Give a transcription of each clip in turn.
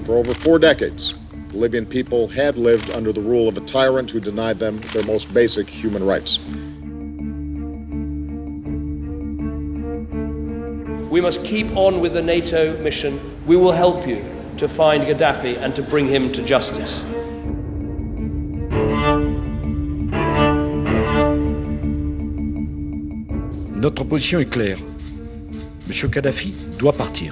For over 4 decades, the Libyan people had lived under the rule of a tyrant who denied them their most basic human rights. We must keep on with the NATO mission. We will help you to find Gaddafi and to bring him to justice. Notre position est claire. M. Kadhafi doit partir.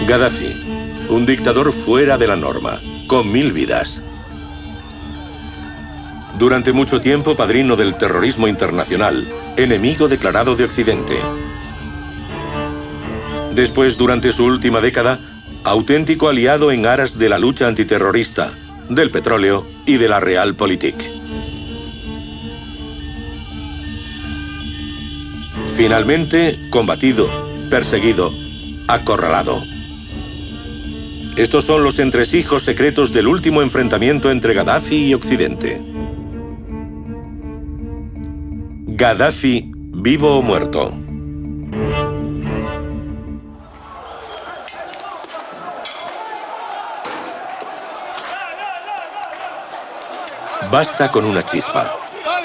Gaddafi, un dictador fuera de la norma, con 1000 vidas. Durante mucho tiempo padrino del terrorismo internacional, enemigo declarado de Occidente. Después, durante su última década, auténtico aliado en aras de la lucha antiterrorista, del petróleo y de la Realpolitik. Finalmente, combatido, perseguido, acorralado. Estos son los entresijos secretos del último enfrentamiento entre Gaddafi y Occidente. Gaddafi, vivo o muerto. Basta con una chispa.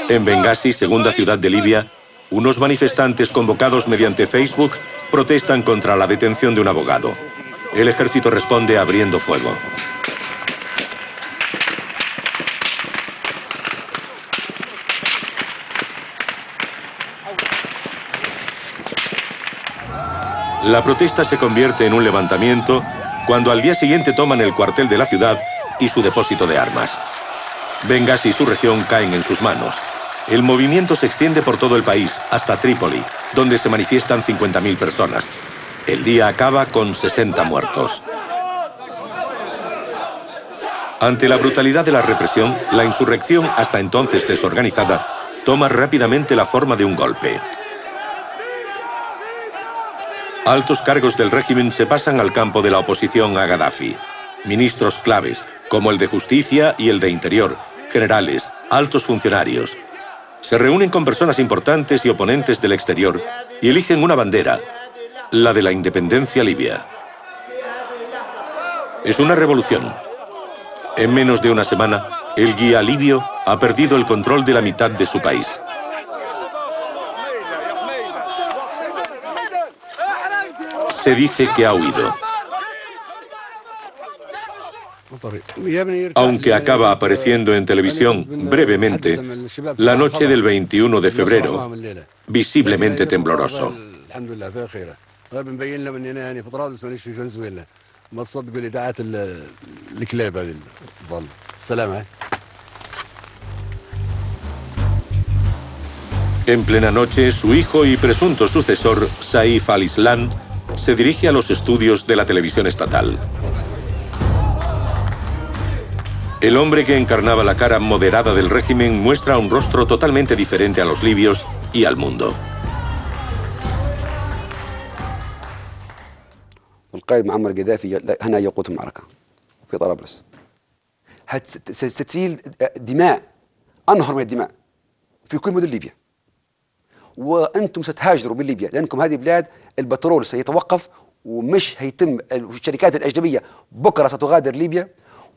En Bengasi, segunda ciudad de Libia, unos manifestantes convocados mediante Facebook protestan contra la detención de un abogado. El ejército responde abriendo fuego. La protesta se convierte en un levantamiento cuando al día siguiente toman el cuartel de la ciudad y su depósito de armas. Bengasi y su región caen en sus manos. El movimiento se extiende por todo el país, hasta Trípoli, donde se manifiestan 50.000 personas. El día acaba con 60 muertos. Ante la brutalidad de la represión, la insurrección, hasta entonces desorganizada, toma rápidamente la forma de un golpe. Altos cargos del régimen se pasan al campo de la oposición a Gaddafi. Ministros claves, como el de Justicia y el de Interior, generales, altos funcionarios, se reúnen con personas importantes y oponentes del exterior y eligen una bandera, la de la independencia libia. Es una revolución. En menos de una semana, el guía libio ha perdido el control de la mitad de su país. Se dice que ha huido. Aunque acaba apareciendo en televisión brevemente, la noche del 21 de febrero, visiblemente tembloroso. En plena noche, su hijo y presunto sucesor, Saif al-Islam, se dirige a los estudios de la televisión estatal. El hombre que encarnaba la cara moderada del régimen muestra un rostro totalmente diferente a los libios y al mundo. القائد معمر قذافي هنا يقود المعركة في طرابلس. ستسيل دماء، أنهر من الدماء في كل مدن ليبيا. وأنتم ستهاجروا من ليبيا لأنكم هذه بلاد البترول سيتوقف ومش هيتم. الشركات الأجنبية بكرة ستغادر ليبيا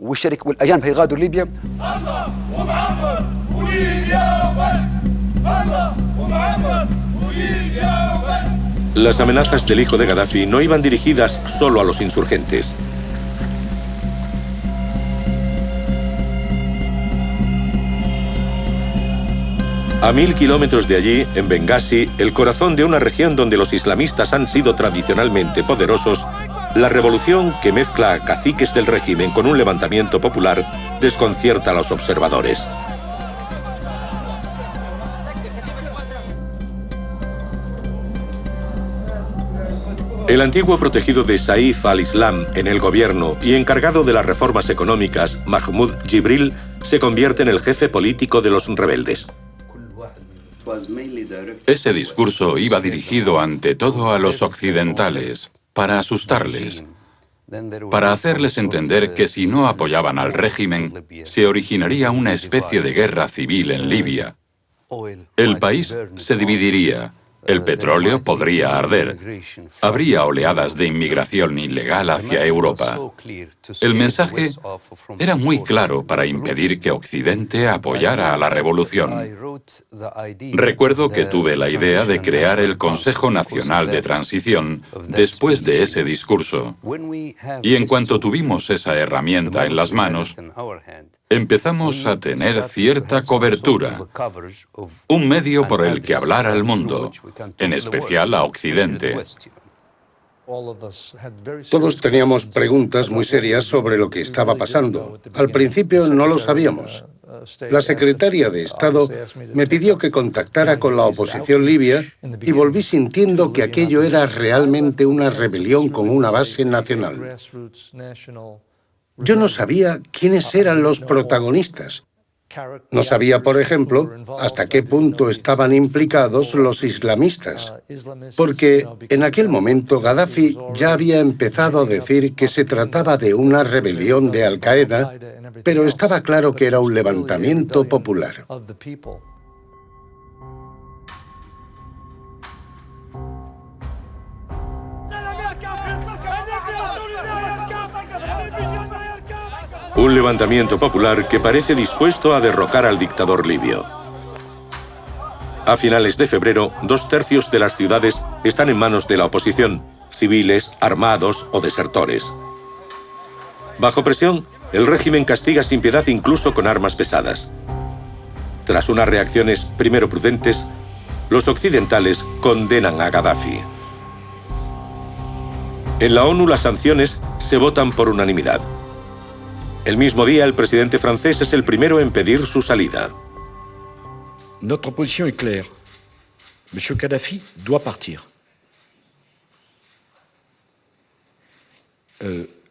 والأجانب هيغادروا ليبيا. الله ومعمر وليبيا وبس. الله ومعمر وليبيا وبس. Las amenazas del hijo de Gaddafi no iban dirigidas solo a los insurgentes. A 1000 kilómetros de allí, en Bengasi, el corazón de una región donde los islamistas han sido tradicionalmente poderosos, la revolución que mezcla a caciques del régimen con un levantamiento popular desconcierta a los observadores. El antiguo protegido de Saif al-Islam en el gobierno y encargado de las reformas económicas, Mahmoud Jibril, se convierte en el jefe político de los rebeldes. Ese discurso iba dirigido ante todo a los occidentales, para asustarles. para hacerles entender que si no apoyaban al régimen, se originaría una especie de guerra civil en Libia. El país se dividiría, el petróleo podría arder, habría oleadas de inmigración ilegal hacia Europa. El mensaje era muy claro para impedir que Occidente apoyara a la revolución. Recuerdo que tuve la idea de crear el Consejo Nacional de Transición después de ese discurso. Y en cuanto tuvimos esa herramienta en las manos, empezamos a tener cierta cobertura, un medio por el que hablar al mundo, en especial a Occidente. Todos teníamos preguntas muy serias sobre lo que estaba pasando. Al principio no lo sabíamos. La secretaria de Estado me pidió que contactara con la oposición libia y volví sintiendo que aquello era realmente una rebelión con una base nacional. Yo no sabía quiénes eran los protagonistas. No sabía, por ejemplo, hasta qué punto estaban implicados los islamistas, porque en aquel momento Gaddafi ya había empezado a decir que se trataba de una rebelión de Al-Qaeda, pero estaba claro que era un levantamiento popular. Un levantamiento popular que parece dispuesto a derrocar al dictador libio. A finales de febrero, 2/3 de las ciudades están en manos de la oposición, civiles, armados o desertores. Bajo presión, el régimen castiga sin piedad incluso con armas pesadas. Tras unas reacciones primero prudentes, los occidentales condenan a Gaddafi. En la ONU las sanciones se votan por unanimidad. El mismo día, el presidente francés es el primero en pedir su salida. Notre position est claire. M. Kadhafi doit partir.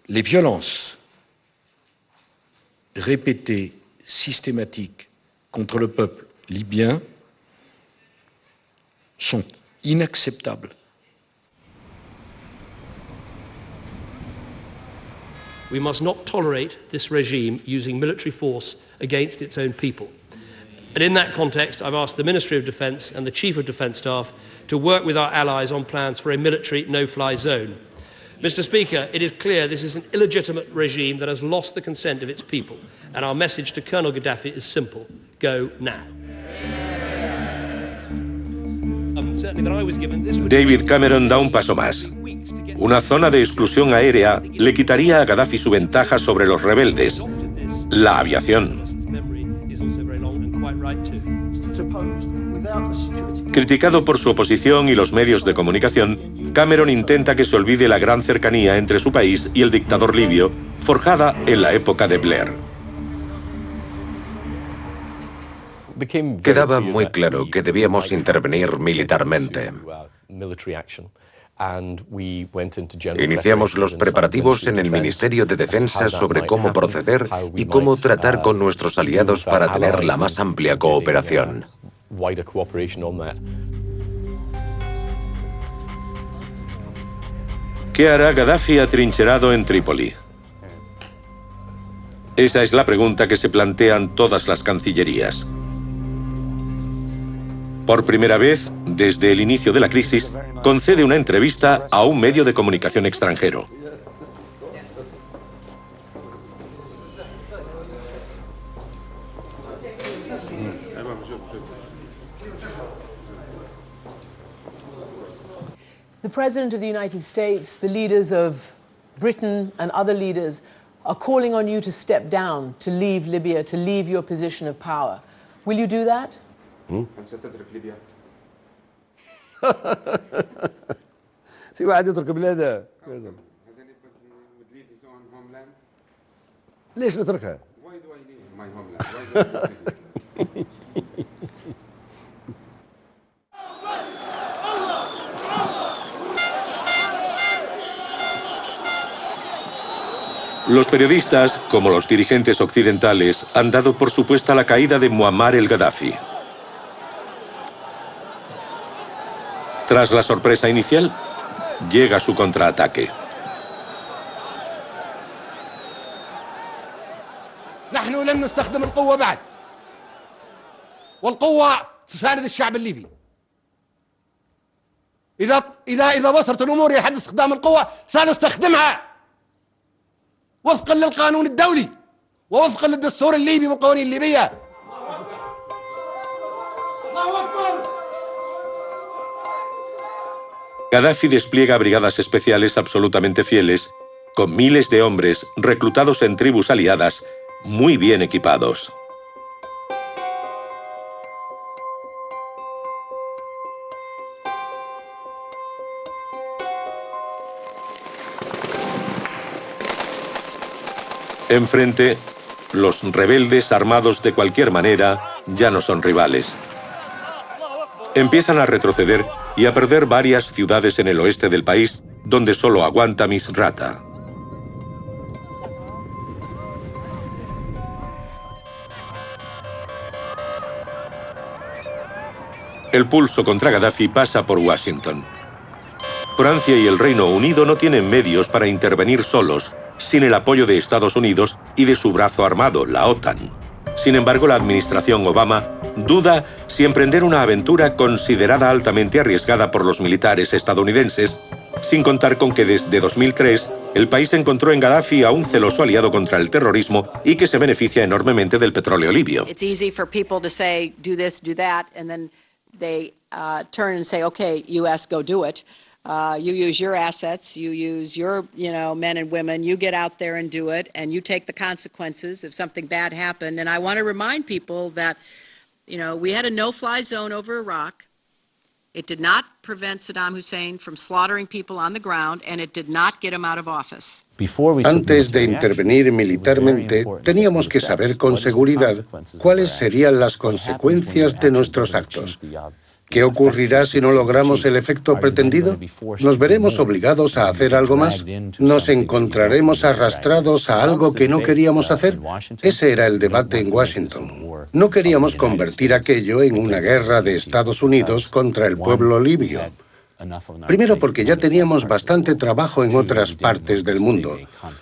Les violences répétées, systématiques contre le peuple libyen sont inacceptables. We must not tolerate this regime using military force against its own people. And in that context, I've asked the Ministry of Defence and the Chief of Defence Staff to work with our allies on plans for a military no-fly zone. Mr. Speaker, it is clear this is an illegitimate regime that has lost the consent of its people, and our message to Colonel Gaddafi is simple: go now. David Cameron da un paso más. Una zona de exclusión aérea le quitaría a Gaddafi su ventaja sobre los rebeldes, la aviación. Criticado por su oposición y los medios de comunicación, Cameron intenta que se olvide la gran cercanía entre su país y el dictador libio, forjada en la época de Blair. Quedaba muy claro que debíamos intervenir militarmente. Iniciamos los preparativos en el Ministerio de Defensa sobre cómo proceder y cómo tratar con nuestros aliados para tener la más amplia cooperación. ¿Qué hará Gaddafi atrincherado en Trípoli? Esa es la pregunta que se plantean todas las cancillerías. Por primera vez, desde el inicio de la crisis, concede una entrevista a un medio de comunicación extranjero. The President of the United States, the leaders of Britain and other leaders are calling on you to step down, to leave Libya, to leave your position of power. Will you do that? في واحد يترك بلاده ليش نتركها؟ Los periodistas, como los dirigentes occidentales, han dado por supuesta la caída de Muammar el-Gaddafi. Tras la sorpresa inicial, llega su contraataque. نحن لن نستخدم القوة بعد والقوة تساند الشعب الليبي إذا وصلت الأمور إلى حد استخدام القوة سنستخدمها وفقا للقانون الدولي ووفقا للدستور الليبي والقوانين الليبية. Gaddafi despliega brigadas especiales absolutamente fieles, con miles de hombres reclutados en tribus aliadas, muy bien equipados. Enfrente, los rebeldes armados de cualquier manera ya no son rivales. Empiezan a retroceder y a perder varias ciudades en el oeste del país, donde solo aguanta Misrata. El pulso contra Gaddafi pasa por Washington. Francia y el Reino Unido no tienen medios para intervenir solos, sin el apoyo de Estados Unidos y de su brazo armado, la OTAN. Sin embargo, la administración Obama duda si emprender una aventura considerada altamente arriesgada por los militares estadounidenses, sin contar con que desde 2003 el país encontró en Gaddafi a un celoso aliado contra el terrorismo y que se beneficia enormemente del petróleo libio. It's easy for people to say, do this, do that, and then they turn and say, okay, US, go do it. You use your assets, you use your, men and women, you get out there and do it, and you take the consequences if something bad happened. And I want to remind people that, we had a no-fly zone over Iraq. It did not prevent Saddam Hussein from slaughtering people on the ground, and it did not get him out of office. Antes de intervenir militarmente, teníamos que saber con seguridad cuáles serían las consecuencias de nuestros actos. ¿Qué ocurrirá si no logramos el efecto pretendido? ¿Nos veremos obligados a hacer algo más? ¿Nos encontraremos arrastrados a algo que no queríamos hacer? Ese era el debate en Washington. No queríamos convertir aquello en una guerra de Estados Unidos contra el pueblo libio. Primero, porque ya teníamos bastante trabajo en otras partes del mundo.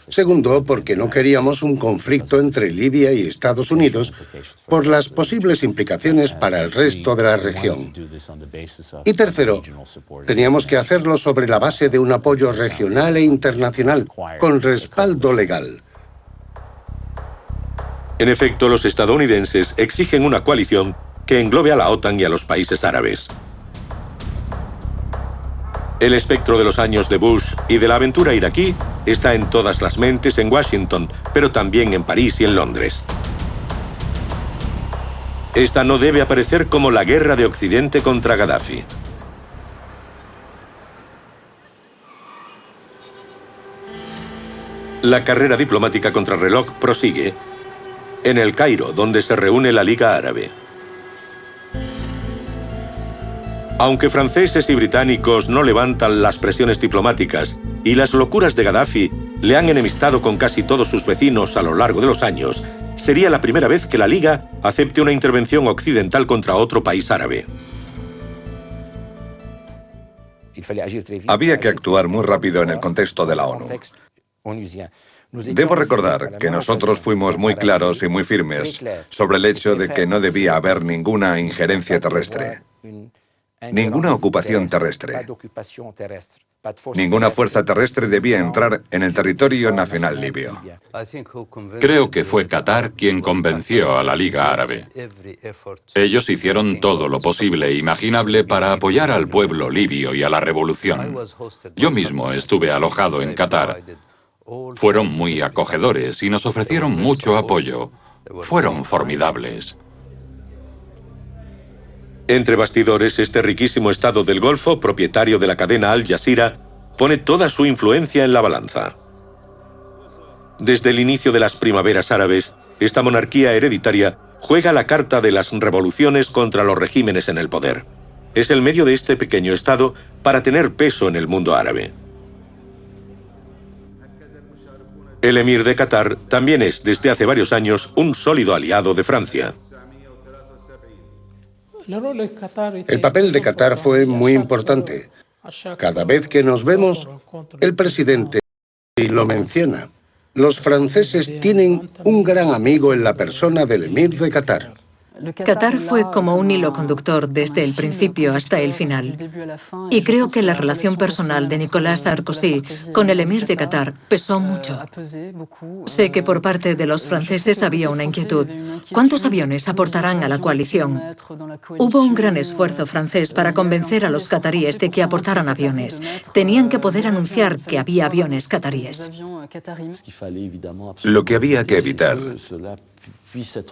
Segundo, porque no queríamos un conflicto entre Libia y Estados Unidos por las posibles implicaciones para el resto de la región. Y tercero, teníamos que hacerlo sobre la base de un apoyo regional e internacional, con respaldo legal. En efecto, los estadounidenses exigen una coalición que englobe a la OTAN y a los países árabes. El espectro de los años de Bush y de la aventura iraquí está en todas las mentes en Washington, pero también en París y en Londres. Esta no debe aparecer como la guerra de Occidente contra Gaddafi. La carrera diplomática contra el reloj prosigue en El Cairo, donde se reúne la Liga Árabe. Aunque franceses y británicos no levantan las presiones diplomáticas y las locuras de Gaddafi le han enemistado con casi todos sus vecinos a lo largo de los años, sería la primera vez que la Liga acepte una intervención occidental contra otro país árabe. Había que actuar muy rápido en el contexto de la ONU. Debo recordar que nosotros fuimos muy claros y muy firmes sobre el hecho de que no debía haber ninguna injerencia terrestre. Ninguna ocupación terrestre. Ninguna fuerza terrestre debía entrar en el territorio nacional libio. Creo que fue Qatar quien convenció a la Liga Árabe. Ellos hicieron todo lo posible e imaginable para apoyar al pueblo libio y a la revolución. Yo mismo estuve alojado en Qatar. Fueron muy acogedores y nos ofrecieron mucho apoyo. Fueron formidables. Entre bastidores, este riquísimo estado del Golfo, propietario de la cadena Al Jazeera, pone toda su influencia en la balanza. Desde el inicio de las primaveras árabes, esta monarquía hereditaria juega la carta de las revoluciones contra los regímenes en el poder. Es el medio de este pequeño estado para tener peso en el mundo árabe. El emir de Qatar también es, desde hace varios años, un sólido aliado de Francia. El papel de Qatar fue muy importante. Cada vez que nos vemos, el presidente lo menciona. Los franceses tienen un gran amigo en la persona del emir de Qatar. Qatar fue como un hilo conductor desde el principio hasta el final. Y creo que la relación personal de Nicolas Sarkozy con el emir de Qatar pesó mucho. Sé que por parte de los franceses había una inquietud. ¿Cuántos aviones aportarán a la coalición? Hubo un gran esfuerzo francés para convencer a los cataríes de que aportaran aviones. Tenían que poder anunciar que había aviones cataríes. Lo que había que evitar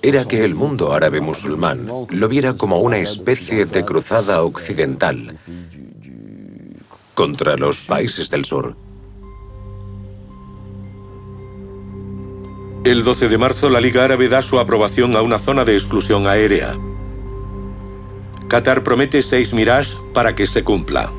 era que el mundo árabe musulmán lo viera como una especie de cruzada occidental contra los países del sur. El 12 de marzo, la Liga Árabe da su aprobación a una zona de exclusión aérea. Qatar promete 6 Mirage para que se cumpla.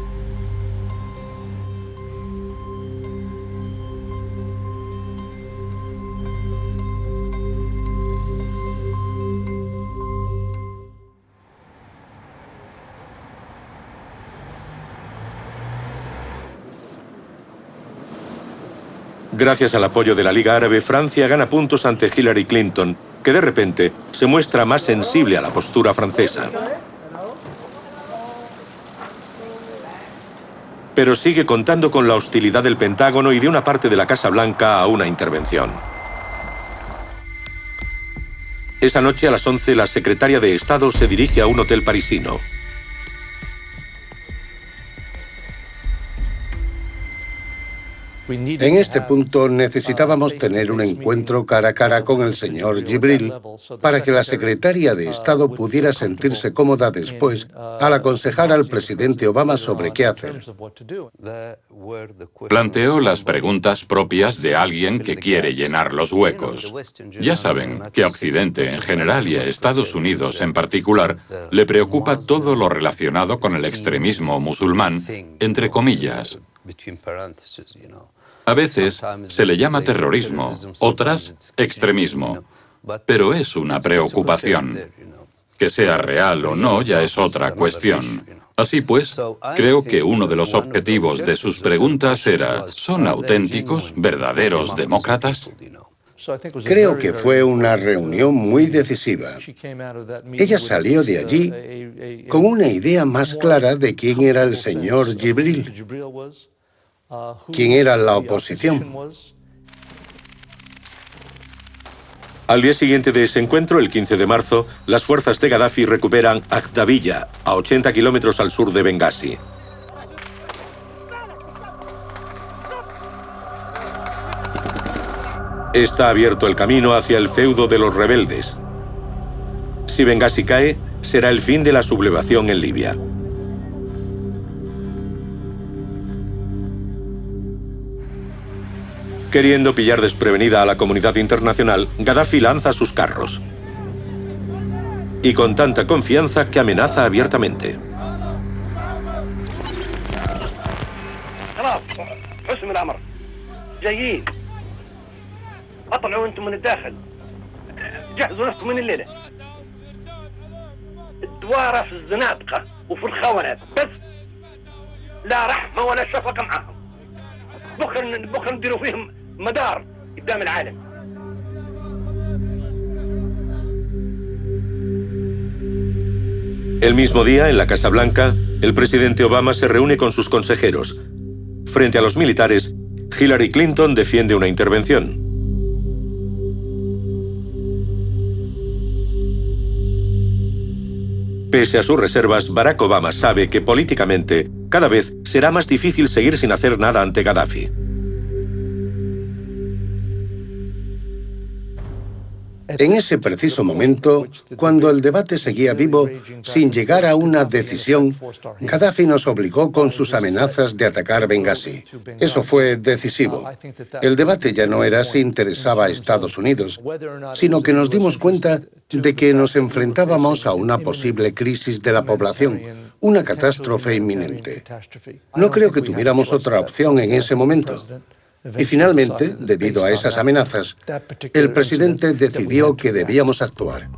Gracias al apoyo de la Liga Árabe, Francia gana puntos ante Hillary Clinton, que de repente se muestra más sensible a la postura francesa. Pero sigue contando con la hostilidad del Pentágono y de una parte de la Casa Blanca a una intervención. Esa noche a las 11, la secretaria de Estado se dirige a un hotel parisino. En este punto necesitábamos tener un encuentro cara a cara con el señor Jibril para que la secretaria de Estado pudiera sentirse cómoda después al aconsejar al presidente Obama sobre qué hacer. Planteó las preguntas propias de alguien que quiere llenar los huecos. Ya saben que a Occidente en general y a Estados Unidos en particular le preocupa todo lo relacionado con el extremismo musulmán, entre comillas. A veces se le llama terrorismo, otras extremismo, pero es una preocupación. Que sea real o no ya es otra cuestión. Así pues, creo que uno de los objetivos de sus preguntas era: ¿son auténticos, verdaderos demócratas? Creo que fue una reunión muy decisiva. Ella salió de allí con una idea más clara de quién era el señor Jibril, quién era la oposición. Al día siguiente de ese encuentro, el 15 de marzo, las fuerzas de Gaddafi recuperan Aghdabiyya, a 80 kilómetros al sur de Bengasi. Está abierto el camino hacia el feudo de los rebeldes. Si Bengasi cae, será el fin de la sublevación en Libia. Queriendo pillar desprevenida a la comunidad internacional, Gaddafi lanza sus carros. Y con tanta confianza que amenaza abiertamente. اطلعوا انتم من الداخل جهزوا نفسكم من الليله الدواره في الزنادقه وفي الخونات بس لا رحمه ولا شفقه معاهم بكره نديروا فيهم مدار قدام العالم. El mismo día, en la Casa Blanca, el presidente Obama se reúne con sus consejeros. Frente a los militares, Hillary Clinton defiende una intervención. Pese a sus reservas, Barack Obama sabe que políticamente cada vez será más difícil seguir sin hacer nada ante Gaddafi. En ese preciso momento, cuando el debate seguía vivo, sin llegar a una decisión, Gaddafi nos obligó con sus amenazas de atacar Bengasi. Eso fue decisivo. El debate ya no era si interesaba a Estados Unidos, sino que nos dimos cuenta de que nos enfrentábamos a una posible crisis de la población, una catástrofe inminente. No creo que tuviéramos otra opción en ese momento. Y finalmente, debido a esas amenazas, el presidente decidió que debíamos actuar.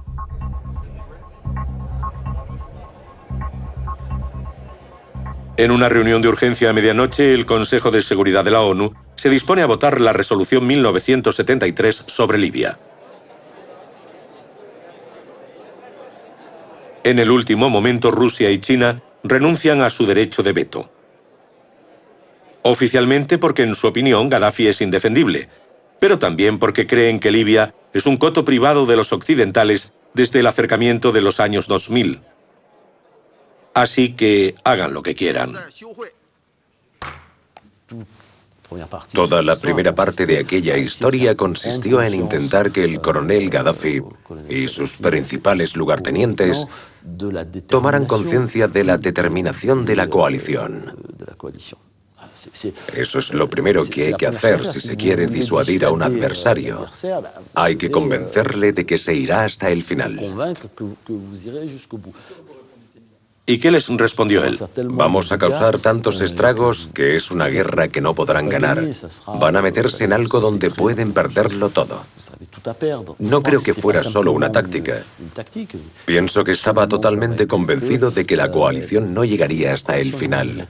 En una reunión de urgencia a medianoche, el Consejo de Seguridad de la ONU se dispone a votar la resolución 1973 sobre Libia. En el último momento, Rusia y China renuncian a su derecho de veto. Oficialmente porque en su opinión Gaddafi es indefendible, pero también porque creen que Libia es un coto privado de los occidentales desde el acercamiento de los años 2000. Así que hagan lo que quieran. Toda la primera parte de aquella historia consistió en intentar que el coronel Gaddafi y sus principales lugartenientes tomaran conciencia de la determinación de la coalición. Eso es lo primero que hay que hacer si se quiere disuadir a un adversario. Hay que convencerle de que se irá hasta el final. ¿Y qué les respondió él? Vamos a causar tantos estragos que es una guerra que no podrán ganar. Van a meterse en algo donde pueden perderlo todo. No creo que fuera solo una táctica. Pienso que estaba totalmente convencido de que la coalición no llegaría hasta el final.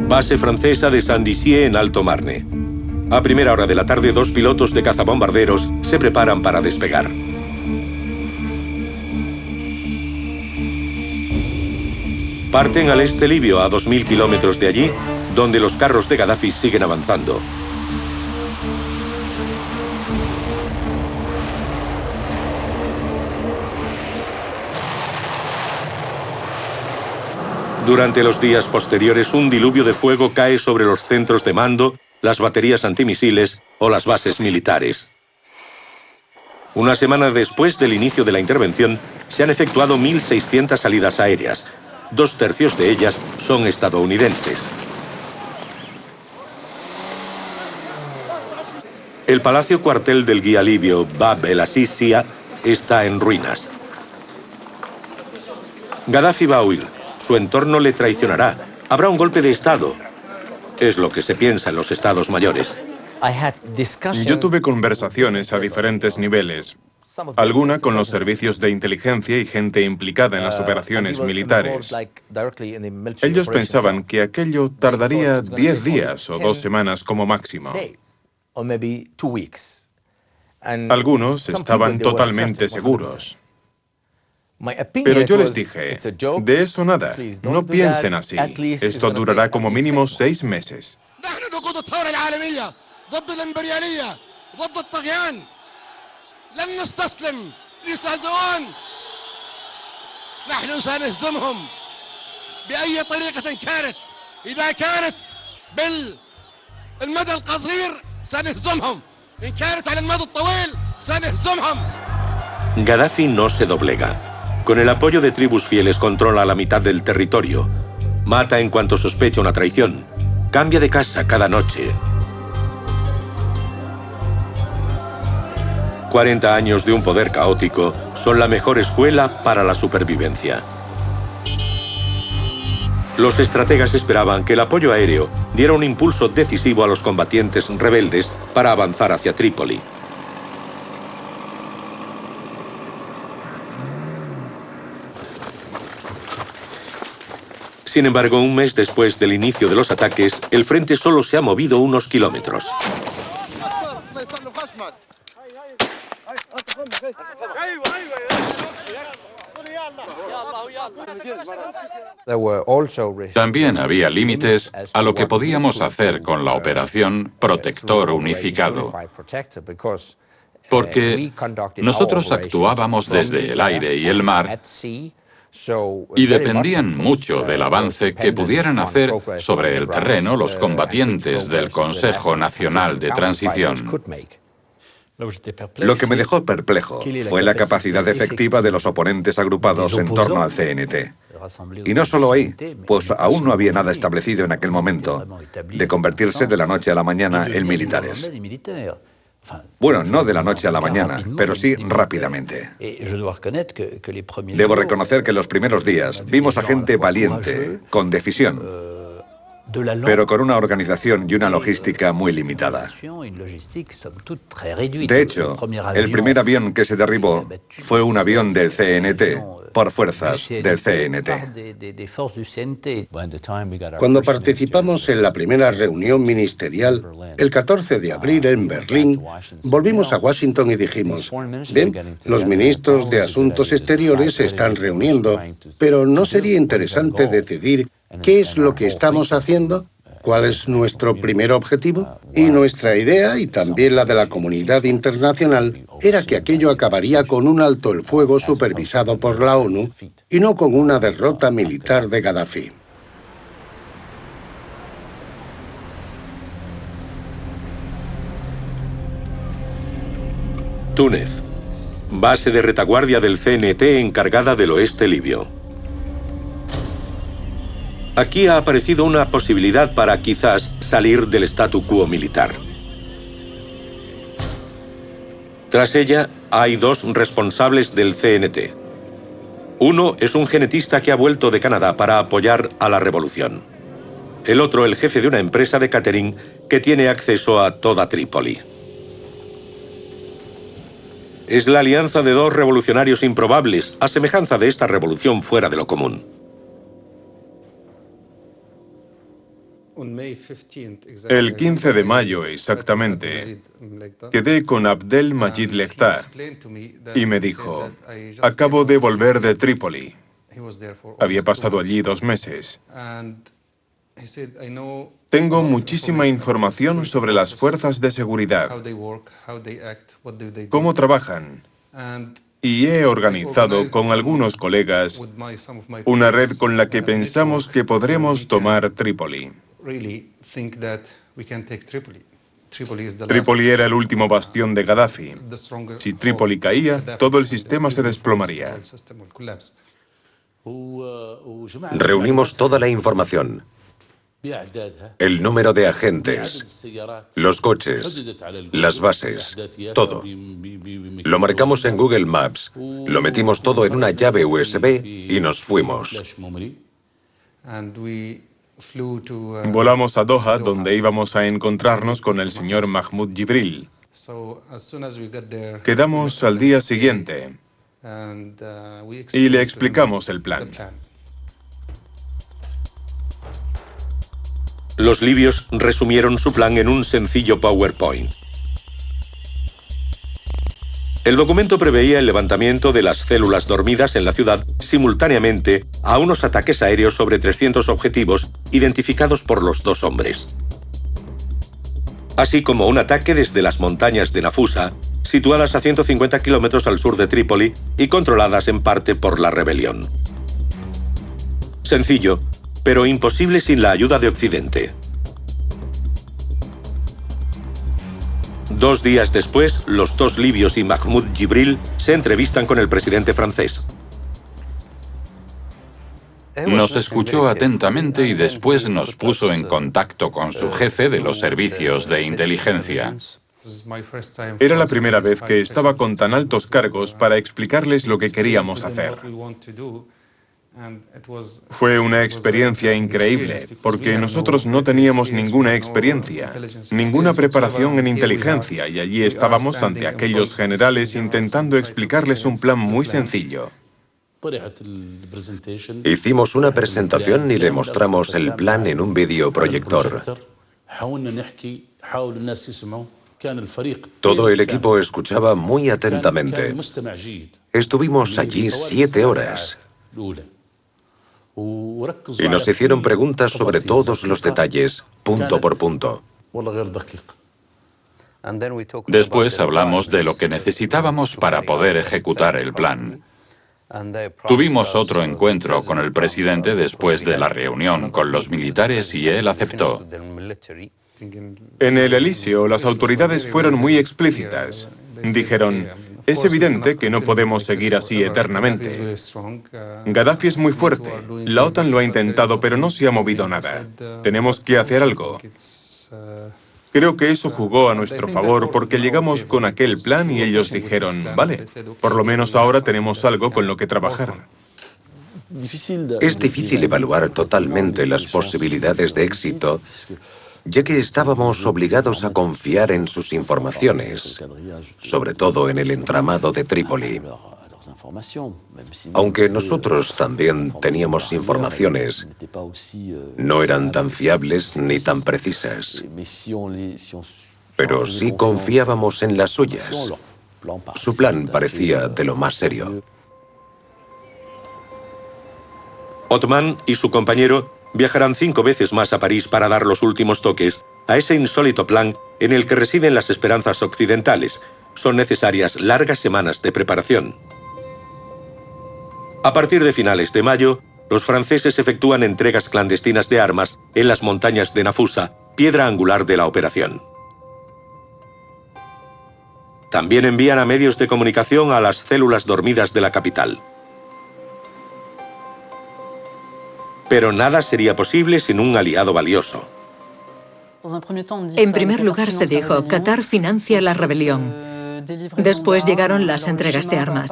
Base francesa de Saint-Dizier en Alto Marne. A primera hora de la tarde, 2 pilotos de cazabombarderos se preparan para despegar. Parten al este libio, a 2000 kilómetros de allí, donde los carros de Gaddafi siguen avanzando. Durante los días posteriores, un diluvio de fuego cae sobre los centros de mando, las baterías antimisiles o las bases militares. Una semana después del inicio de la intervención, se han efectuado 1.600 salidas aéreas. 2/3 de ellas son estadounidenses. El palacio cuartel del guía libio Bab el-Asisia está en ruinas. Gaddafi va a huir. Su entorno le traicionará. Habrá un golpe de Estado. Es lo que se piensa en los estados mayores. Yo tuve conversaciones a diferentes niveles. Alguna con los servicios de inteligencia y gente implicada en las operaciones militares. Ellos pensaban que aquello tardaría 10 días o 2 semanas como máximo. Algunos estaban totalmente seguros. Pero yo les dije, de eso nada, no piensen así. Esto durará como mínimo 6 meses. Gaddafi no se doblega. Con el apoyo de tribus fieles controla la mitad del territorio. Mata en cuanto sospecha una traición. Cambia de casa cada noche. 40 años de un poder caótico son la mejor escuela para la supervivencia. Los estrategas esperaban que el apoyo aéreo diera un impulso decisivo a los combatientes rebeldes para avanzar hacia Trípoli. Sin embargo, un mes después del inicio de los ataques, el frente solo se ha movido unos kilómetros. También había límites a lo que podíamos hacer con la operación Protector Unificado, porque nosotros actuábamos desde el aire y el mar y dependían mucho del avance que pudieran hacer sobre el terreno los combatientes del Consejo Nacional de Transición. Lo que me dejó perplejo fue la capacidad efectiva de los oponentes agrupados en torno al CNT. Y no solo ahí, pues aún no había nada establecido en aquel momento de convertirse de la noche a la mañana en militares. Bueno, no de la noche a la mañana, pero sí rápidamente. Debo reconocer que en los primeros días vimos a gente valiente, con decisión. pero con una organización y una logística muy limitada. De hecho, el primer avión que se derribó fue un avión del CNT, por fuerzas del CNT. Cuando participamos en la primera reunión ministerial, el 14 de abril en Berlín, volvimos a Washington y dijimos, bien, los ministros de Asuntos Exteriores se están reuniendo, pero ¿no sería interesante decidir qué es lo que estamos haciendo? ¿Cuál es nuestro primer objetivo? Y nuestra idea, y también la de la comunidad internacional, era que aquello acabaría con un alto el fuego supervisado por la ONU y no con una derrota militar de Gaddafi. Túnez. Base de retaguardia del CNT encargada del oeste libio. Aquí ha aparecido una posibilidad para quizás salir del statu quo militar. Tras ella, hay dos responsables del CNT. Uno es un genetista que ha vuelto de Canadá para apoyar a la revolución. El otro, el jefe de una empresa de catering que tiene acceso a toda Trípoli. Es la alianza de dos revolucionarios improbables, a semejanza de esta revolución fuera de lo común. El 15 de mayo, exactamente, quedé con Abdel Majid Lekhtar y me dijo, acabo de volver de Trípoli. Había pasado allí 2 meses. Tengo muchísima información sobre las fuerzas de seguridad, cómo trabajan, y he organizado con algunos colegas una red con la que pensamos que podremos tomar Trípoli. Trípoli era el último bastión de Gaddafi. Si Trípoli caía, todo el sistema se desplomaría. Reunimos toda la información. El número de agentes, los coches, las bases, todo. Lo marcamos en Google Maps, lo metimos todo en una llave USB y nos fuimos. Volamos a Doha, donde íbamos a encontrarnos con el señor Mahmoud Jibril. Quedamos al día siguiente y le explicamos el plan. Los libios resumieron su plan en un sencillo PowerPoint. El documento preveía el levantamiento de las células dormidas en la ciudad simultáneamente a unos ataques aéreos sobre 300 objetivos identificados por los dos hombres. Así como un ataque desde las montañas de Nafusa, situadas a 150 kilómetros al sur de Trípoli y controladas en parte por la rebelión. Sencillo, pero imposible sin la ayuda de Occidente. 2 días después, los dos libios y Mahmoud Jibril se entrevistan con el presidente francés. Nos escuchó atentamente y después nos puso en contacto con su jefe de los servicios de inteligencia. Era la primera vez que estaba con tan altos cargos para explicarles lo que queríamos hacer. Fue una experiencia increíble, porque nosotros no teníamos ninguna experiencia, ninguna preparación en inteligencia, y allí estábamos ante aquellos generales intentando explicarles un plan muy sencillo. Hicimos una presentación y le mostramos el plan en un videoproyector. Todo el equipo escuchaba muy atentamente. Estuvimos allí 7 horas. Y nos hicieron preguntas sobre todos los detalles, punto por punto. Después hablamos de lo que necesitábamos para poder ejecutar el plan. Tuvimos otro encuentro con el presidente después de la reunión con los militares y él aceptó. En el Elíseo, las autoridades fueron muy explícitas. Dijeron, es evidente que no podemos seguir así eternamente. Gaddafi es muy fuerte. La OTAN lo ha intentado, pero no se ha movido nada. Tenemos que hacer algo. Creo que eso jugó a nuestro favor porque llegamos con aquel plan y ellos dijeron, vale, por lo menos ahora tenemos algo con lo que trabajar. Es difícil evaluar totalmente las posibilidades de éxito, ya que estábamos obligados a confiar en sus informaciones, sobre todo en el entramado de Trípoli. Aunque nosotros también teníamos informaciones, no eran tan fiables ni tan precisas. Pero sí confiábamos en las suyas. Su plan parecía de lo más serio. Othman y su compañero viajarán 5 veces más a París para dar los últimos toques a ese insólito plan en el que residen las esperanzas occidentales. Son necesarias largas semanas de preparación. A partir de finales de mayo, los franceses efectúan entregas clandestinas de armas en las montañas de Nafusa, piedra angular de la operación. También envían a medios de comunicación a las células dormidas de la capital. Pero nada sería posible sin un aliado valioso. En primer lugar se dijo, Qatar financia la rebelión. Después llegaron las entregas de armas.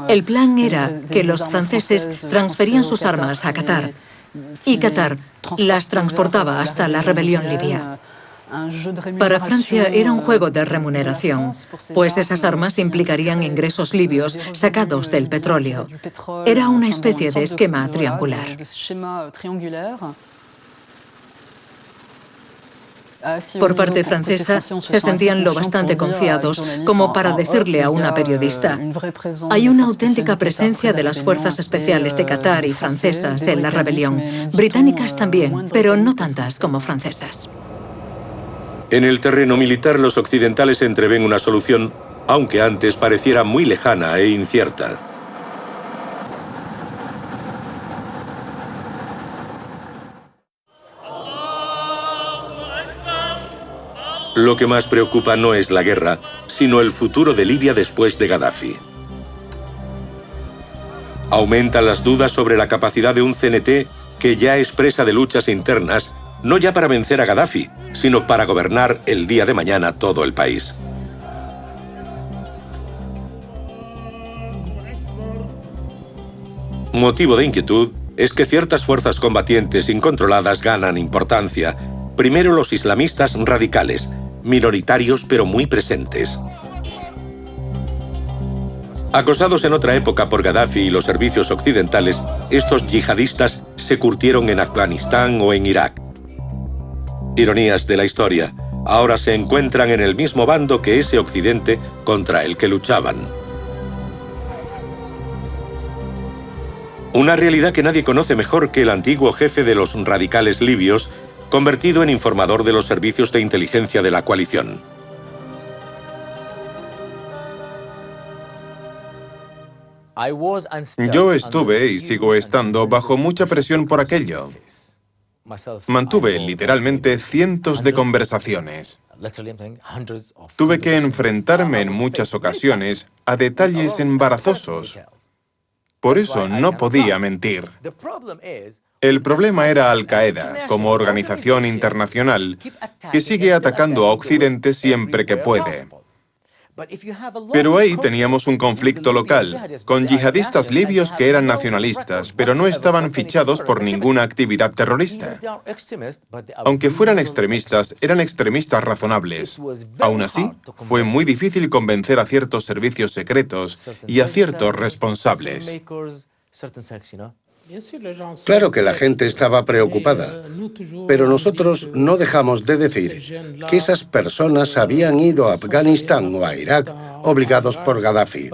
El plan era que los franceses transferían sus armas a Qatar y Qatar las transportaba hasta la rebelión libia. Para Francia era un juego de remuneración, pues esas armas implicarían ingresos libios sacados del petróleo. Era una especie de esquema triangular. Por parte francesa, se sentían lo bastante confiados como para decirle a una periodista: hay una auténtica presencia de las fuerzas especiales de Qatar y francesas en la rebelión. Británicas también, pero no tantas como francesas. En el terreno militar, los occidentales entreven una solución, aunque antes pareciera muy lejana e incierta. Lo que más preocupa no es la guerra, sino el futuro de Libia después de Gaddafi. Aumentan las dudas sobre la capacidad de un CNT que ya expresa de luchas internas, no ya para vencer a Gaddafi, sino para gobernar el día de mañana todo el país. Motivo de inquietud es que ciertas fuerzas combatientes incontroladas ganan importancia. Primero los islamistas radicales, minoritarios pero muy presentes. Acosados en otra época por Gaddafi y los servicios occidentales, estos yihadistas se curtieron en Afganistán o en Irak. Ironías de la historia, ahora se encuentran en el mismo bando que ese occidente contra el que luchaban. Una realidad que nadie conoce mejor que el antiguo jefe de los radicales libios, convertido en informador de los servicios de inteligencia de la coalición. Yo estuve y sigo estando bajo mucha presión por aquello. Mantuve literalmente cientos de conversaciones. Tuve que enfrentarme en muchas ocasiones a detalles embarazosos. Por eso no podía mentir. El problema era Al-Qaeda, como organización internacional, que sigue atacando a Occidente siempre que puede. Pero ahí teníamos un conflicto local, con yihadistas libios que eran nacionalistas, pero no estaban fichados por ninguna actividad terrorista. Aunque fueran extremistas, eran extremistas razonables. Aún así, fue muy difícil convencer a ciertos servicios secretos y a ciertos responsables. Claro que la gente estaba preocupada, pero nosotros no dejamos de decir que esas personas habían ido a Afganistán o a Irak obligados por Gaddafi.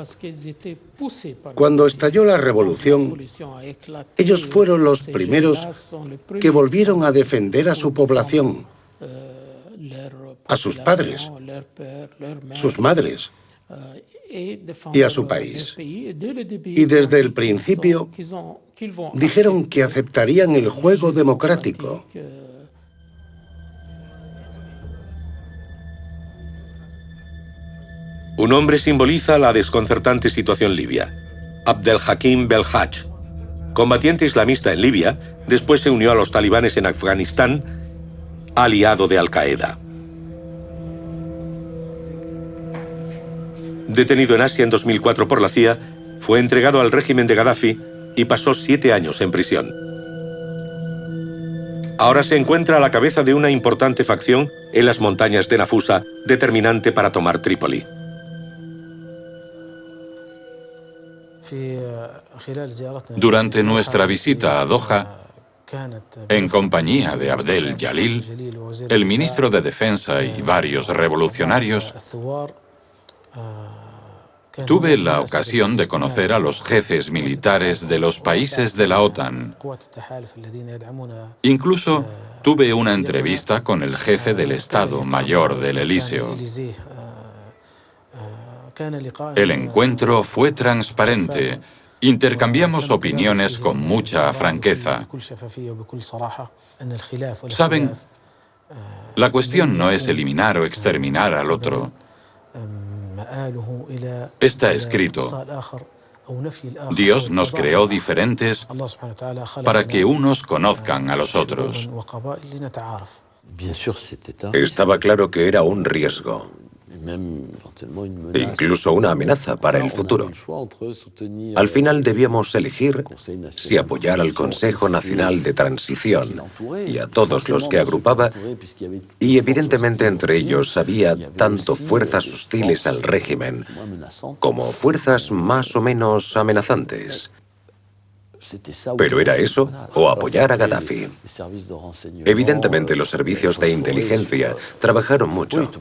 Cuando estalló la revolución, ellos fueron los primeros que volvieron a defender a su población, a sus padres, sus madres y a su país. Y desde el principio dijeron que aceptarían el juego democrático. Un hombre simboliza la desconcertante situación libia. Abdelhakim Belhaj, combatiente islamista en Libia, después se unió a los talibanes en Afganistán, aliado de Al-Qaeda. Detenido en Asia en 2004 por la CIA, fue entregado al régimen de Gaddafi y pasó 7 años en prisión. Ahora se encuentra a la cabeza de una importante facción en las montañas de Nafusa, determinante para tomar Trípoli. Durante nuestra visita a Doha, en compañía de Abdel Jalil, el ministro de Defensa y varios revolucionarios, tuve la ocasión de conocer a los jefes militares de los países de la OTAN. Incluso tuve una entrevista con el jefe del Estado Mayor del Elíseo. El encuentro fue transparente. Intercambiamos opiniones con mucha franqueza. Saben, la cuestión no es eliminar o exterminar al otro. Está escrito. Dios nos creó diferentes para que unos conozcan a los otros. Estaba claro que era un riesgo, incluso una amenaza para el futuro. Al final debíamos elegir si apoyar al Consejo Nacional de Transición y a todos los que agrupaba, y evidentemente entre ellos había tanto fuerzas hostiles al régimen como fuerzas más o menos amenazantes. Pero era eso o apoyar a Gaddafi. Evidentemente los servicios de inteligencia trabajaron mucho.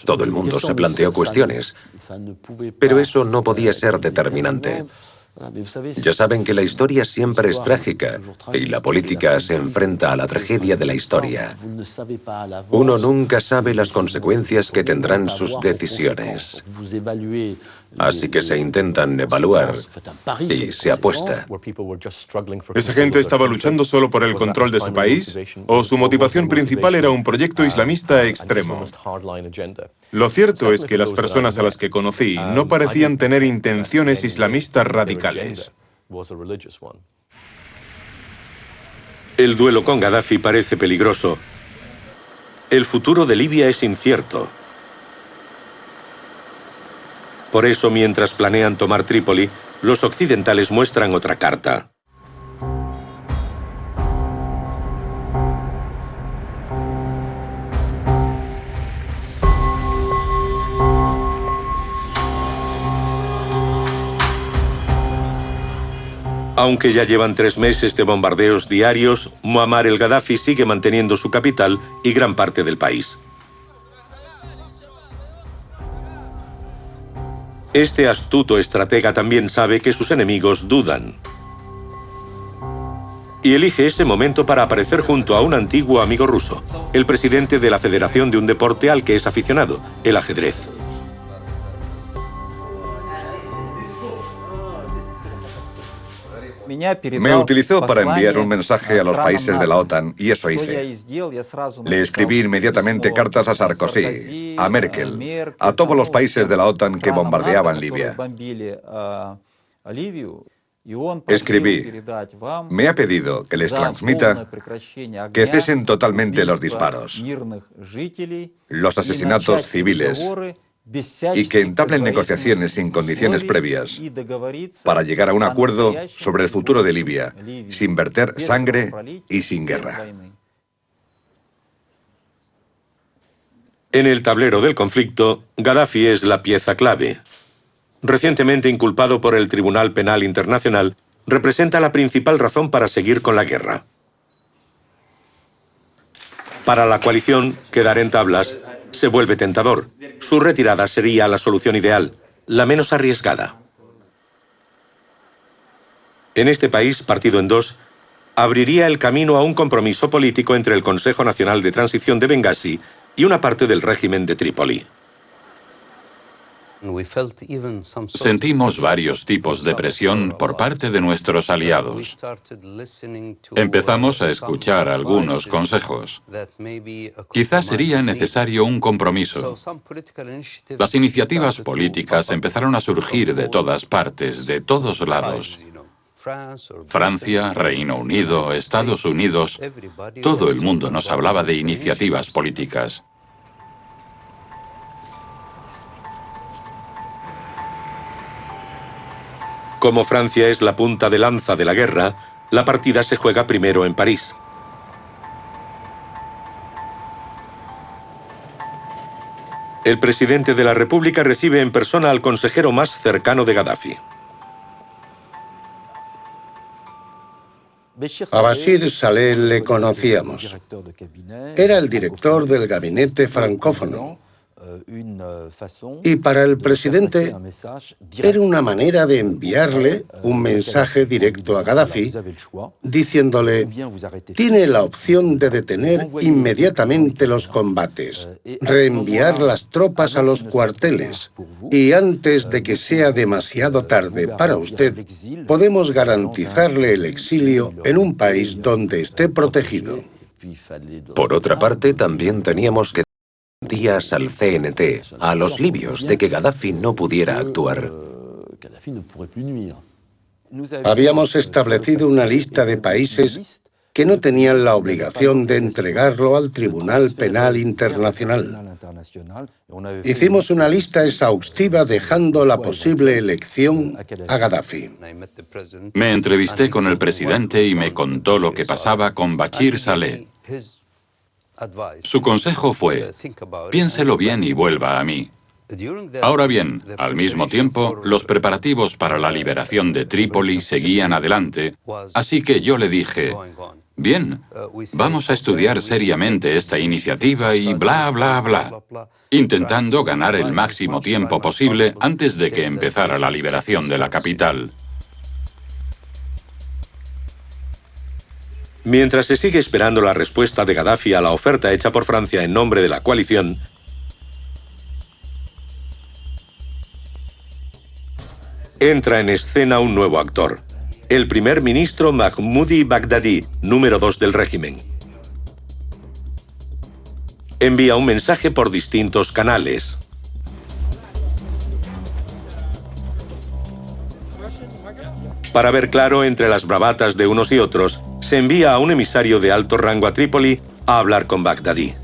Todo el mundo se planteó cuestiones. Pero eso no podía ser determinante. Ya saben que la historia siempre es trágica y la política se enfrenta a la tragedia de la historia. Uno nunca sabe las consecuencias que tendrán sus decisiones. Así que se intentan evaluar y se apuesta. ¿Esa gente estaba luchando solo por el control de su país? ¿O su motivación principal era un proyecto islamista extremo? Lo cierto es que las personas a las que conocí no parecían tener intenciones islamistas radicales. El duelo con Gaddafi parece peligroso. El futuro de Libia es incierto. Por eso, mientras planean tomar Trípoli, los occidentales muestran otra carta. Aunque ya llevan 3 meses de bombardeos diarios, Muammar el-Gaddafi sigue manteniendo su capital y gran parte del país. Este astuto estratega también sabe que sus enemigos dudan. Y elige ese momento para aparecer junto a un antiguo amigo ruso, el presidente de la federación de un deporte al que es aficionado, el ajedrez. Me utilizó para enviar un mensaje a los países de la OTAN y eso hice. Le escribí inmediatamente cartas a Sarkozy, a Merkel, a todos los países de la OTAN que bombardeaban Libia. Escribí, me ha pedido que les transmita que cesen totalmente los disparos, los asesinatos civiles y que entablen negociaciones sin condiciones previas para llegar a un acuerdo sobre el futuro de Libia, sin verter sangre y sin guerra. En el tablero del conflicto, Gaddafi es la pieza clave. Recientemente inculpado por el Tribunal Penal Internacional, representa la principal razón para seguir con la guerra. Para la coalición, quedar en tablas se vuelve tentador. Su retirada sería la solución ideal, la menos arriesgada. En este país, partido en dos, abriría el camino a un compromiso político entre el Consejo Nacional de Transición de Bengasi y una parte del régimen de Trípoli. Sentimos varios tipos de presión por parte de nuestros aliados. Empezamos a escuchar algunos consejos. Quizás sería necesario un compromiso. Las iniciativas políticas empezaron a surgir de todas partes, de todos lados. Francia, Reino Unido, Estados Unidos, todo el mundo nos hablaba de iniciativas políticas. Como Francia es la punta de lanza de la guerra, la partida se juega primero en París. El presidente de la República recibe en persona al consejero más cercano de Gaddafi. A Bashir Saleh le conocíamos. Era el director del gabinete francófono. Y para el presidente era una manera de enviarle un mensaje directo a Gaddafi, diciéndole: tiene la opción de detener inmediatamente los combates, reenviar las tropas a los cuarteles, y antes de que sea demasiado tarde para usted, podemos garantizarle el exilio en un país donde esté protegido. Por otra parte, también teníamos que días al CNT, a los libios, de que Gaddafi no pudiera actuar. Habíamos establecido una lista de países que no tenían la obligación de entregarlo al Tribunal Penal Internacional. Hicimos una lista exhaustiva dejando la posible elección a Gaddafi. Me entrevisté con el presidente y me contó lo que pasaba con Bashir Saleh. Su consejo fue: piénselo bien y vuelva a mí. Ahora bien, al mismo tiempo, los preparativos para la liberación de Trípoli seguían adelante, así que yo le dije: bien, vamos a estudiar seriamente esta iniciativa y bla, bla, bla, intentando ganar el máximo tiempo posible antes de que empezara la liberación de la capital. Mientras se sigue esperando la respuesta de Gaddafi a la oferta hecha por Francia en nombre de la coalición, entra en escena un nuevo actor, el primer ministro Mahmoudi Baghdadi, número 2 del régimen. Envía un mensaje por distintos canales. Para ver claro entre las bravatas de unos y otros, se envía a un emisario de alto rango a Trípoli a hablar con Baghdadi.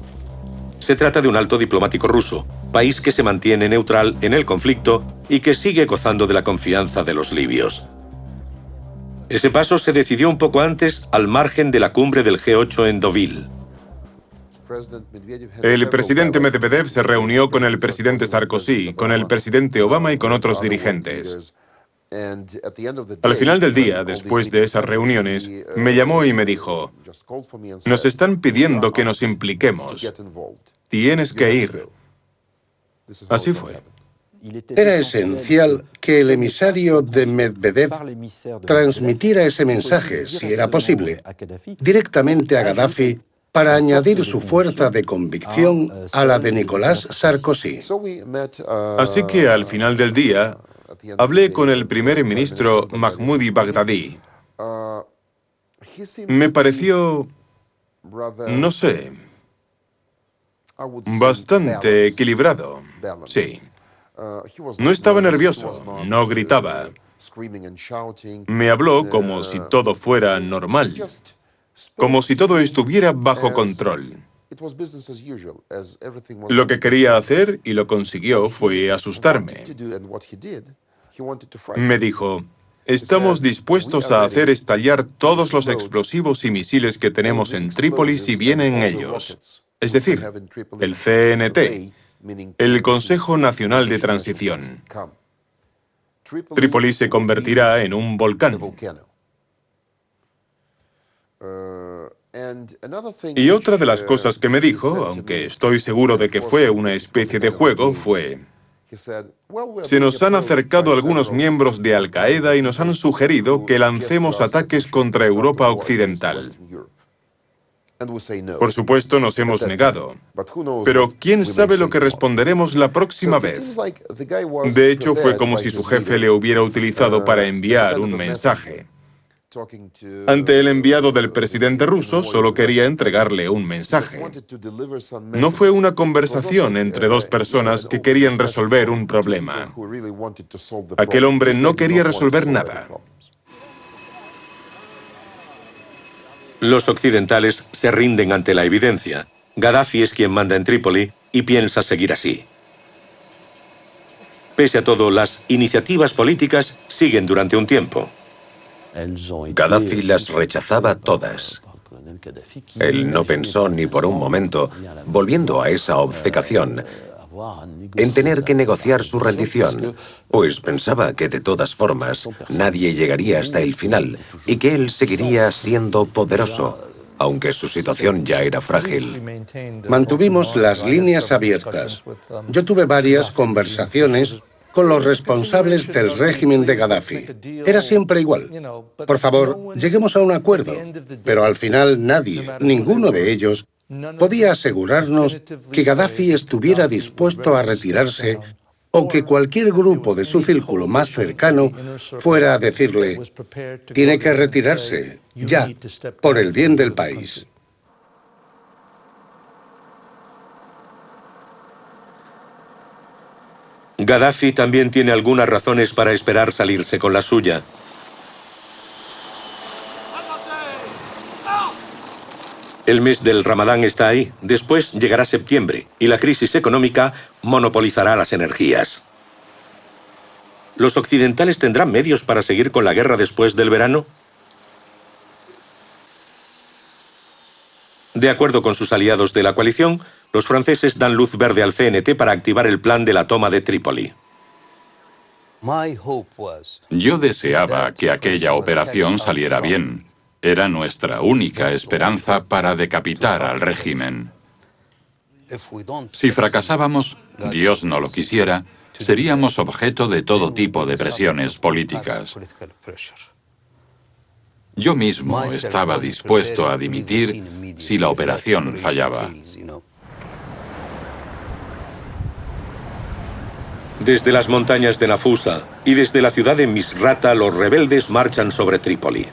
Se trata de un alto diplomático ruso, país que se mantiene neutral en el conflicto y que sigue gozando de la confianza de los libios. Ese paso se decidió un poco antes, al margen de la cumbre del G8 en Deauville. El presidente Medvedev se reunió con el presidente Sarkozy, con el presidente Obama y con otros dirigentes. Al final del día, después de esas reuniones, me llamó y me dijo: nos están pidiendo que nos impliquemos. Tienes que ir. Así fue. Era esencial que el emisario de Medvedev transmitiera ese mensaje, si era posible, directamente a Gaddafi para añadir su fuerza de convicción a la de Nicolás Sarkozy. Así que al final del día, hablé con el primer ministro Mahmoudi Baghdadi. Me pareció, no sé, bastante equilibrado. Sí. No estaba nervioso, no gritaba. Me habló como si todo fuera normal, como si todo estuviera bajo control. Lo que quería hacer, y lo consiguió, fue asustarme. Me dijo: estamos dispuestos a hacer estallar todos los explosivos y misiles que tenemos en Trípoli si vienen ellos. Es decir, el CNT, el Consejo Nacional de Transición. Trípoli se convertirá en un volcán. Y otra de las cosas que me dijo, aunque estoy seguro de que fue una especie de juego, fue: se nos han acercado algunos miembros de Al Qaeda y nos han sugerido que lancemos ataques contra Europa Occidental. Por supuesto, nos hemos negado. Pero ¿quién sabe lo que responderemos la próxima vez? De hecho, fue como si su jefe le hubiera utilizado para enviar un mensaje. Ante el enviado del presidente ruso, solo quería entregarle un mensaje. No fue una conversación entre dos personas que querían resolver un problema. Aquel hombre no quería resolver nada. Los occidentales se rinden ante la evidencia. Gaddafi es quien manda en Trípoli y piensa seguir así. Pese a todo, las iniciativas políticas siguen durante un tiempo. Gaddafi las rechazaba todas. Él no pensó ni por un momento, volviendo a esa obcecación, en tener que negociar su rendición, pues pensaba que de todas formas nadie llegaría hasta el final y que él seguiría siendo poderoso, aunque su situación ya era frágil. Mantuvimos las líneas abiertas. Yo tuve varias conversaciones con los responsables del régimen de Gaddafi. Era siempre igual. Por favor, lleguemos a un acuerdo. Pero al final nadie, ninguno de ellos, podía asegurarnos que Gaddafi estuviera dispuesto a retirarse o que cualquier grupo de su círculo más cercano fuera a decirle: tiene que retirarse, ya, por el bien del país. Gaddafi también tiene algunas razones para esperar salirse con la suya. El mes del Ramadán está ahí, después llegará septiembre y la crisis económica monopolizará las energías. ¿Los occidentales tendrán medios para seguir con la guerra después del verano? De acuerdo con sus aliados de la coalición, los franceses dan luz verde al CNT para activar el plan de la toma de Trípoli. Yo deseaba que aquella operación saliera bien. Era nuestra única esperanza para decapitar al régimen. Si fracasábamos, Dios no lo quisiera, seríamos objeto de todo tipo de presiones políticas. Yo mismo estaba dispuesto a dimitir si la operación fallaba. Desde las montañas de Nafusa y desde la ciudad de Misrata, los rebeldes marchan sobre Trípoli.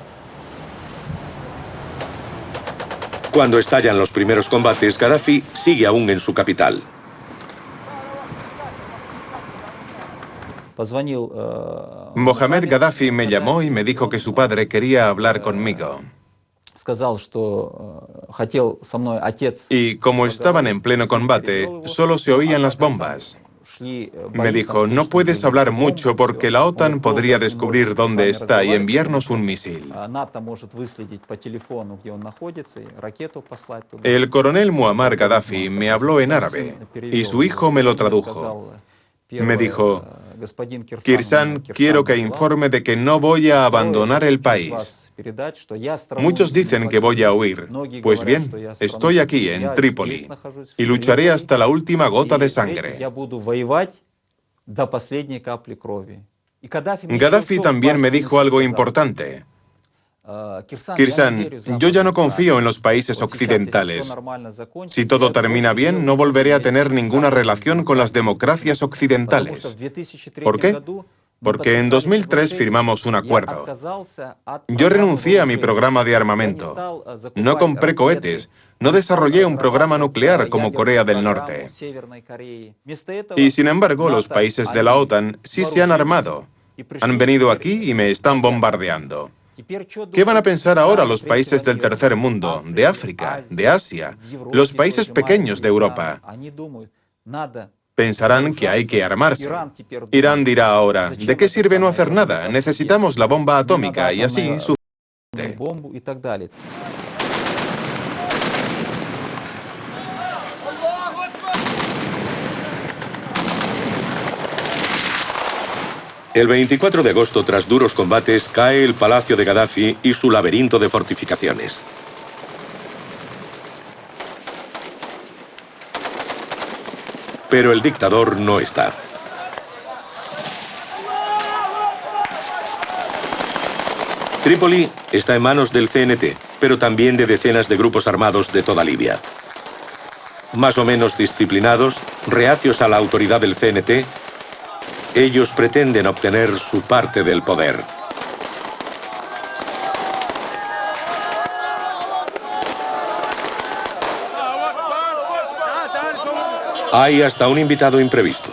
Cuando estallan los primeros combates, Gaddafi sigue aún en su capital. Mohamed Gaddafi me llamó y me dijo que su padre quería hablar conmigo. Y como estaban en pleno combate, solo se oían las bombas. Me dijo: no puedes hablar mucho porque la OTAN podría descubrir dónde está y enviarnos un misil. El coronel Muammar Gaddafi me habló en árabe y su hijo me lo tradujo. Me dijo: Kirzan, quiero que informe de que no voy a abandonar el país. Muchos dicen que voy a huir. Pues bien, estoy aquí, en Trípoli, y lucharé hasta la última gota de sangre. Gaddafi también me dijo algo importante. Kirzan, yo ya no confío en los países occidentales. Si todo termina bien, no volveré a tener ninguna relación con las democracias occidentales. ¿Por qué? Porque en 2003 firmamos un acuerdo. Yo renuncié a mi programa de armamento. No compré cohetes. No desarrollé un programa nuclear como Corea del Norte. Y sin embargo, los países de la OTAN sí se han armado. Han venido aquí y me están bombardeando. ¿Qué van a pensar ahora los países del tercer mundo, de África, de Asia, los países pequeños de Europa? Pensarán que hay que armarse. Irán dirá ahora: ¿de qué sirve no hacer nada? Necesitamos la bomba atómica y así sucede. El 24 de agosto, tras duros combates, cae el palacio de Gaddafi y su laberinto de fortificaciones. Pero el dictador no está. Trípoli está en manos del CNT, pero también de decenas de grupos armados de toda Libia. Más o menos disciplinados, reacios a la autoridad del CNT, ellos pretenden obtener su parte del poder. Hay hasta un invitado imprevisto.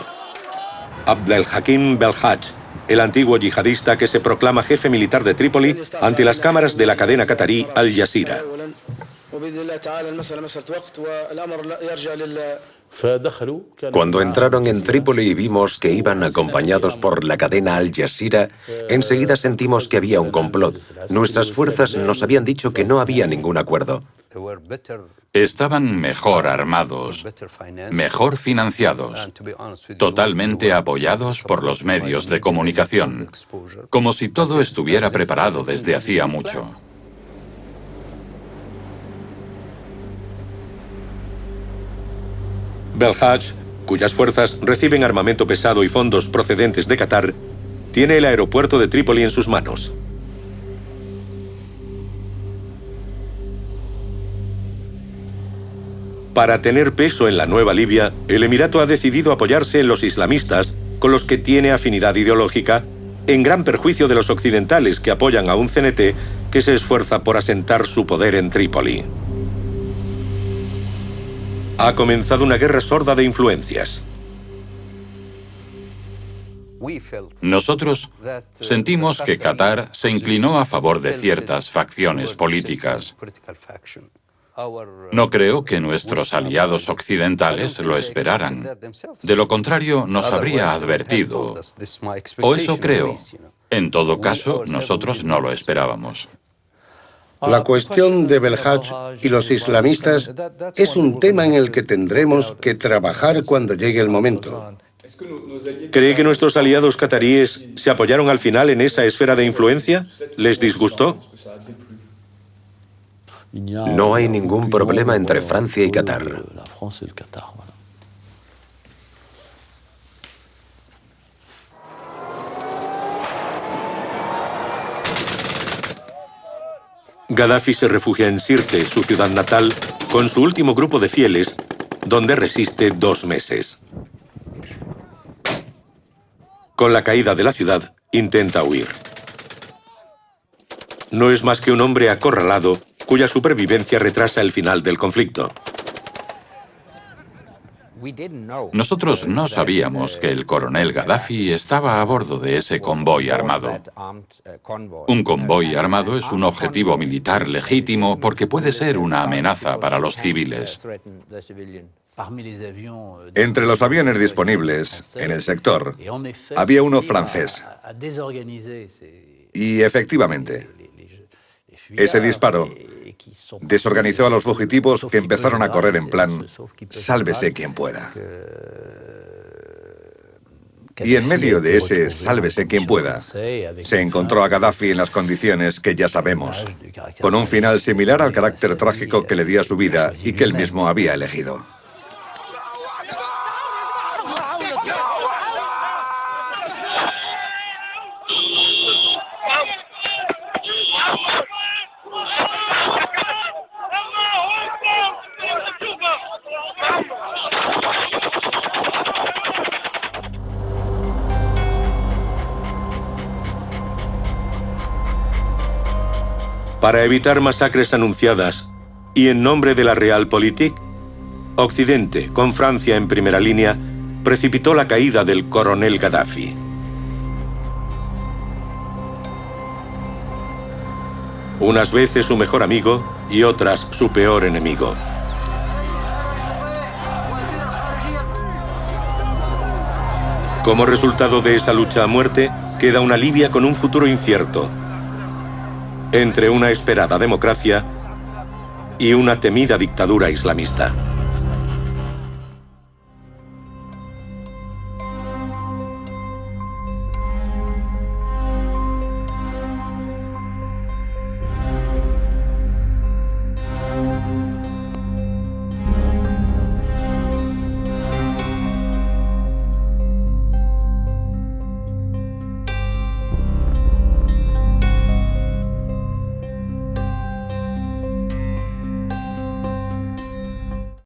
Abdelhakim Belhaj, el antiguo yihadista que se proclama jefe militar de Trípoli ante las cámaras de la cadena catarí Al Jazeera. Cuando entraron en Trípoli y vimos que iban acompañados por la cadena Al Jazeera, enseguida sentimos que había un complot. Nuestras fuerzas nos habían dicho que no había ningún acuerdo. Estaban mejor armados, mejor financiados, totalmente apoyados por los medios de comunicación, como si todo estuviera preparado desde hacía mucho. Belhaj, cuyas fuerzas reciben armamento pesado y fondos procedentes de Qatar, tiene el aeropuerto de Trípoli en sus manos. Para tener peso en la nueva Libia, el Emirato ha decidido apoyarse en los islamistas, con los que tiene afinidad ideológica, en gran perjuicio de los occidentales que apoyan a un CNT que se esfuerza por asentar su poder en Trípoli. Ha comenzado una guerra sorda de influencias. Nosotros sentimos que Qatar se inclinó a favor de ciertas facciones políticas. No creo que nuestros aliados occidentales lo esperaran. De lo contrario, nos habría advertido. O eso creo. En todo caso, nosotros no lo esperábamos. La cuestión de Belhaj y los islamistas es un tema en el que tendremos que trabajar cuando llegue el momento. ¿Cree que nuestros aliados cataríes se apoyaron al final en esa esfera de influencia? ¿Les disgustó? No hay ningún problema entre Francia y Qatar. Gaddafi se refugia en Sirte, su ciudad natal, con su último grupo de fieles, donde resiste 2 meses. Con la caída de la ciudad, intenta huir. No es más que un hombre acorralado, cuya supervivencia retrasa el final del conflicto. Nosotros no sabíamos que el coronel Gaddafi estaba a bordo de ese convoy armado. Un convoy armado es un objetivo militar legítimo porque puede ser una amenaza para los civiles. Entre los aviones disponibles en el sector, había uno francés. Y efectivamente, ese disparo desorganizó a los fugitivos que empezaron a correr en plan «sálvese quien pueda». Y en medio de ese «sálvese quien pueda», se encontró a Gaddafi en las condiciones que ya sabemos, con un final similar al carácter trágico que le dio a su vida y que él mismo había elegido. Para evitar masacres anunciadas y en nombre de la Realpolitik, Occidente, con Francia en primera línea, precipitó la caída del coronel Gaddafi. Unas veces su mejor amigo y otras su peor enemigo. Como resultado de esa lucha a muerte, queda una Libia con un futuro incierto, entre una esperada democracia y una temida dictadura islamista.